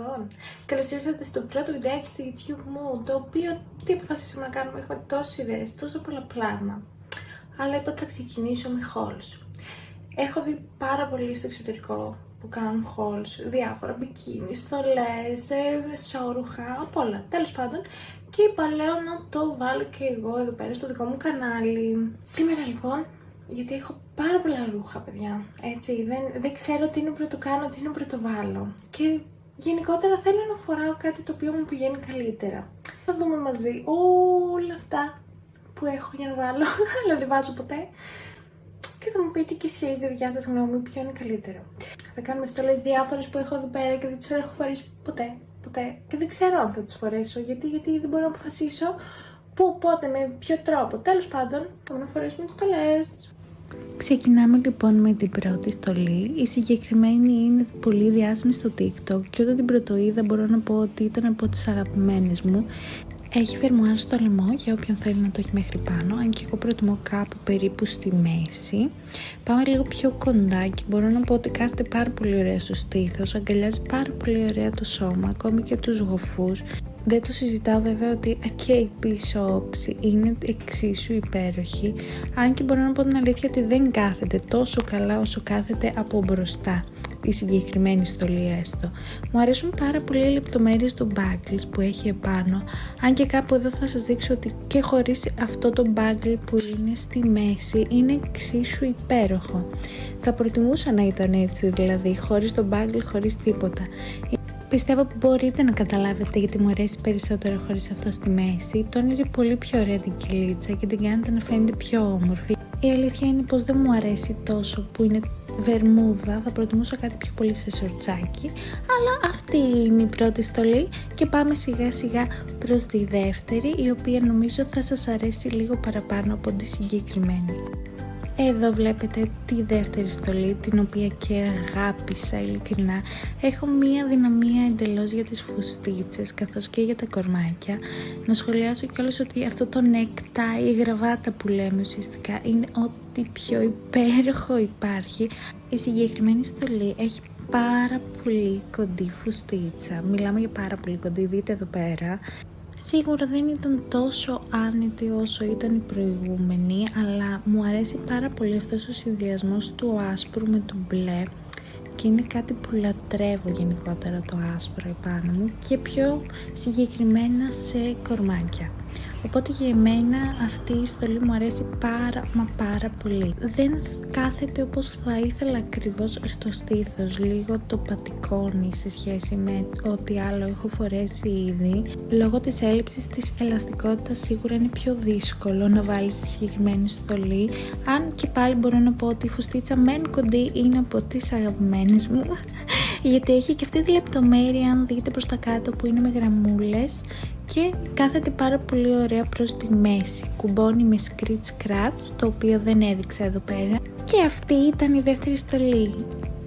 Λοιπόν, καλώς ήρθατε στο πρώτο βιντεάκι στο YouTube μου, το οποίο τι αποφασίσαμε να κάνουμε, έχουμε τόσες ιδέες, τόσο πολλά πλάνα. Αλλά είπα ότι θα ξεκινήσω με hauls. Έχω δει πάρα πολύ στο εξωτερικό που κάνουν hauls, διάφορα μπικίνι, στολές, σόρουχα, απ' όλα, τέλος πάντων. Και είπα λέω να το βάλω και εγώ εδώ πέρα στο δικό μου κανάλι. Σήμερα λοιπόν, γιατί έχω πάρα πολλά ρούχα, παιδιά, έτσι, δεν ξέρω τι είναι πρώτο κάνω, τι είναι πρώτο βάλω. Και γενικότερα θέλω να φοράω κάτι το οποίο μου πηγαίνει καλύτερα. Θα δούμε μαζί όλα αυτά που έχω για να βάλω, αλλά δεν βάζω ποτέ. Και θα μου πείτε κι εσείς τη δικιά σας γνώμη ποιο είναι καλύτερο. Θα κάνουμε στολές διάφορες που έχω εδώ πέρα και δεν τις έχω φορέσει ποτέ. Και δεν ξέρω αν θα τις φορέσω, γιατί δεν μπορώ να αποφασίσω πού, πότε, με ποιο τρόπο. Τέλος πάντων, θα να φορέσουμε στολές. Ξεκινάμε λοιπόν με την πρώτη στολή. Η συγκεκριμένη είναι πολύ διάσημη στο TikTok και όταν την πρωτοείδα μπορώ να πω ότι ήταν από τις αγαπημένες μου. Έχει φερμουάρ στο λαιμό για όποιον θέλει να το έχει μέχρι πάνω, αν και εγώ προτιμώ κάπου περίπου στη μέση. Πάμε λίγο πιο κοντά και μπορώ να πω ότι κάθεται πάρα πολύ ωραία στο στήθος, αγκαλιάζει πάρα πολύ ωραία το σώμα, ακόμη και τους γοφούς. Δεν το συζητάω βέβαια ότι και η πίσω όψη είναι εξίσου υπέροχη, αν και μπορώ να πω την αλήθεια ότι δεν κάθεται τόσο καλά όσο κάθεται από μπροστά η συγκεκριμένη στολή έστω. Μου αρέσουν πάρα πολύ οι λεπτομέρειες του buckles που έχει επάνω, αν και κάπου εδώ θα σας δείξω ότι και χωρίς αυτό το buckle που είναι στη μέση είναι εξίσου υπέροχο. Θα προτιμούσα να ήταν έτσι, δηλαδή χωρίς το buckle, χωρίς τίποτα. Πιστεύω που μπορείτε να καταλάβετε γιατί μου αρέσει περισσότερο χωρίς αυτό στη μέση. Τόνιζει πολύ πιο ωραία την κυλίτσα και την κάνετε να φαίνεται πιο όμορφη. Η αλήθεια είναι πως δεν μου αρέσει τόσο που είναι βερμούδα, θα προτιμούσα κάτι πιο πολύ σε σορτσάκι. Αλλά αυτή είναι η πρώτη στολή και πάμε σιγά σιγά προς τη δεύτερη, η οποία νομίζω θα σας αρέσει λίγο παραπάνω από τη συγκεκριμένη. Εδώ βλέπετε τη δεύτερη στολή, την οποία και αγάπησα ειλικρινά. Έχω μία δυναμία εντελώς για τις φουστίτσες καθώς και για τα κορμάκια. Να σχολιάσω κιόλας ότι αυτό το necktie, η γραβάτα που λέμε ουσιαστικά, είναι ό,τι πιο υπέροχο υπάρχει. Η συγκεκριμένη στολή έχει πάρα πολύ κοντή φουστίτσα. Μιλάμε για πάρα πολύ κοντή, δείτε εδώ πέρα. Σίγουρα δεν ήταν τόσο άνετη όσο ήταν η προηγούμενη, αλλά μου αρέσει πάρα πολύ αυτός ο συνδυασμός του άσπρου με το μπλε και είναι κάτι που λατρεύω γενικότερα το άσπρο επάνω μου και πιο συγκεκριμένα σε κορμάκια. Οπότε για εμένα αυτή η στολή μου αρέσει πάρα πολύ. Δεν κάθεται όπως θα ήθελα ακριβώς στο στήθος, λίγο το πατικώνει σε σχέση με ό,τι άλλο έχω φορέσει ήδη. Λόγω της έλλειψης της ελαστικότητας σίγουρα είναι πιο δύσκολο να βάλεις τη συγκεκριμένη στολή. Αν και πάλι μπορώ να πω ότι η φουστίτσα μεν κοντή είναι από τις αγαπημένες μου. Γιατί έχει και αυτή τη λεπτομέρεια, αν δείτε προς τα κάτω, που είναι με γραμμούλες και κάθεται πάρα πολύ ωραία προς τη μέση. Κουμπώνει με scratch, το οποίο δεν έδειξα εδώ πέρα. Και αυτή ήταν η δεύτερη στολή.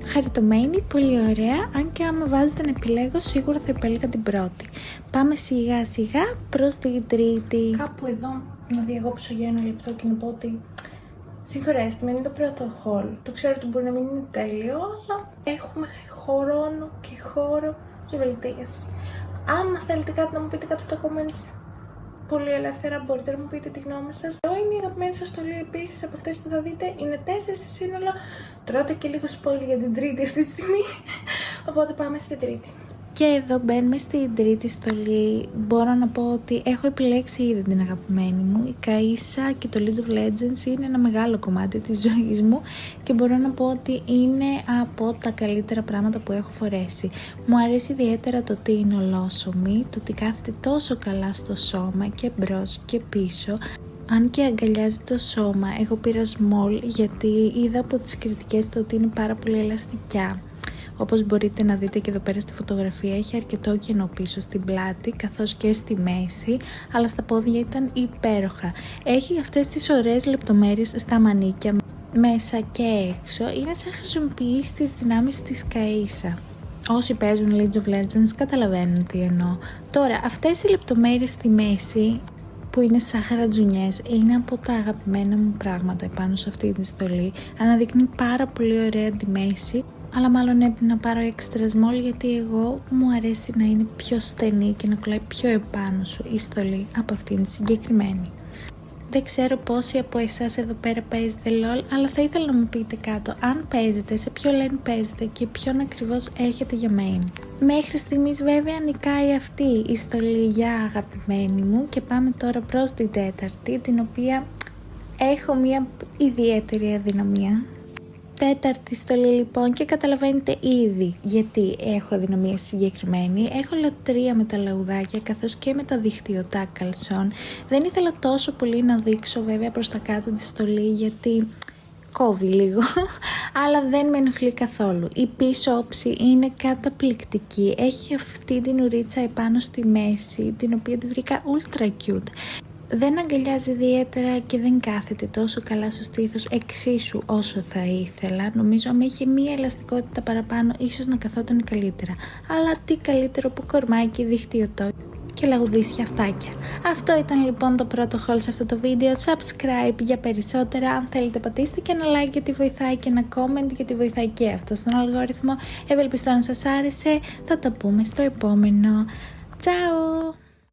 Χαριτωμένη, πολύ ωραία, αν και άμα βάζετε να επιλέγω σίγουρα θα επέλεγα την πρώτη. Πάμε σιγά σιγά προς την τρίτη. Κάπου εδώ να διαγώψω για ένα λεπτό και να πω ότι συγχωρέστε με, είναι το πρώτο haul. Το ξέρω ότι μπορεί να μην είναι τέλειο, αλλά έχουμε χρόνο και χώρο για βελτίωση. Άμα θέλετε κάτι να μου πείτε κάτω στα comments, πολύ ελεύθερα μπορείτε να μου πείτε τη γνώμη σας. Εδώ είναι η αγαπημένη σας στολή επίσης από αυτές που θα δείτε. Είναι 4 σε σύνολο. Τρώτε και λίγο spoiler για την τρίτη αυτή τη στιγμή. Οπότε πάμε στην τρίτη. Και εδώ μπαίνουμε στην τρίτη στολή. Μπορώ να πω ότι έχω επιλέξει ήδη την αγαπημένη μου. Η Καΐσα και το League of Legends είναι ένα μεγάλο κομμάτι της ζωής μου και μπορώ να πω ότι είναι από τα καλύτερα πράγματα που έχω φορέσει. Μου αρέσει ιδιαίτερα το ότι είναι ολόσωμη, το ότι κάθεται τόσο καλά στο σώμα και μπρος και πίσω. Αν και αγκαλιάζει το σώμα, εγώ πήρα small γιατί είδα από τις κριτικές το ότι είναι πάρα πολύ ελαστικιά. Όπως μπορείτε να δείτε και εδώ πέρα στη φωτογραφία, έχει αρκετό κενό πίσω στην πλάτη καθώς και στη μέση, αλλά στα πόδια ήταν υπέροχα. Έχει αυτές τις ωραίες λεπτομέρειες στα μανίκια μέσα και έξω. Είναι σαν χρησιμοποιείς τις δυνάμεις της Καΐσα. Όσοι παίζουν League of Legends καταλαβαίνουν τι εννοώ. Τώρα, αυτές οι λεπτομέρειες στη μέση που είναι σαν χαρατζουνιές, είναι από τα αγαπημένα μου πράγματα επάνω σε αυτή τη στολή. Αναδεικνύει πάρα πολύ ωραία τη μέση αλλά μάλλον έπρεπε να πάρω extra small γιατί εγώ μου αρέσει να είναι πιο στενή και να κολλάει πιο επάνω σου η στολή από αυτήν τη συγκεκριμένη. Δεν ξέρω πόσοι από εσάς εδώ πέρα παίζετε LOL, αλλά θα ήθελα να μου πείτε κάτω αν παίζετε, σε ποιο lane παίζετε και ποιον ακριβώς έχετε για main. Μέχρι στιγμής βέβαια νικάει αυτή η στολή για αγαπημένη μου και πάμε τώρα προς την τέταρτη, την οποία έχω μια ιδιαίτερη αδυναμία. Τέταρτη στολή λοιπόν, και καταλαβαίνετε ήδη γιατί έχω αδυναμία συγκεκριμένη. Έχω λατρεία με τα λαουδάκια καθώς και με τα διχτυωτά καλσόν. Δεν ήθελα τόσο πολύ να δείξω βέβαια προς τα κάτω τη στολή γιατί κόβει λίγο, αλλά δεν με ενοχλεί καθόλου. Η πίσω όψη είναι καταπληκτική, έχει αυτή την ουρίτσα επάνω στη μέση, την οποία τη βρήκα ultra cute. Δεν αγκαλιάζει ιδιαίτερα και δεν κάθεται τόσο καλά στο στήθος εξίσου όσο θα ήθελα. Νομίζω αν είχε μία ελαστικότητα παραπάνω ίσως να καθόταν καλύτερα. Αλλά τι καλύτερο που κορμάκι διχτυωτό και λαγουδίσια αυτάκια. Αυτό ήταν λοιπόν το πρώτο haul σε αυτό το βίντεο. Subscribe για περισσότερα. Αν θέλετε πατήστε και ένα like γιατί βοηθάει και ένα comment γιατί βοηθάει και αυτό στον αλγόριθμο. Ευελπιστώ να σας άρεσε. Θα τα πούμε στο επόμενο. Ciao!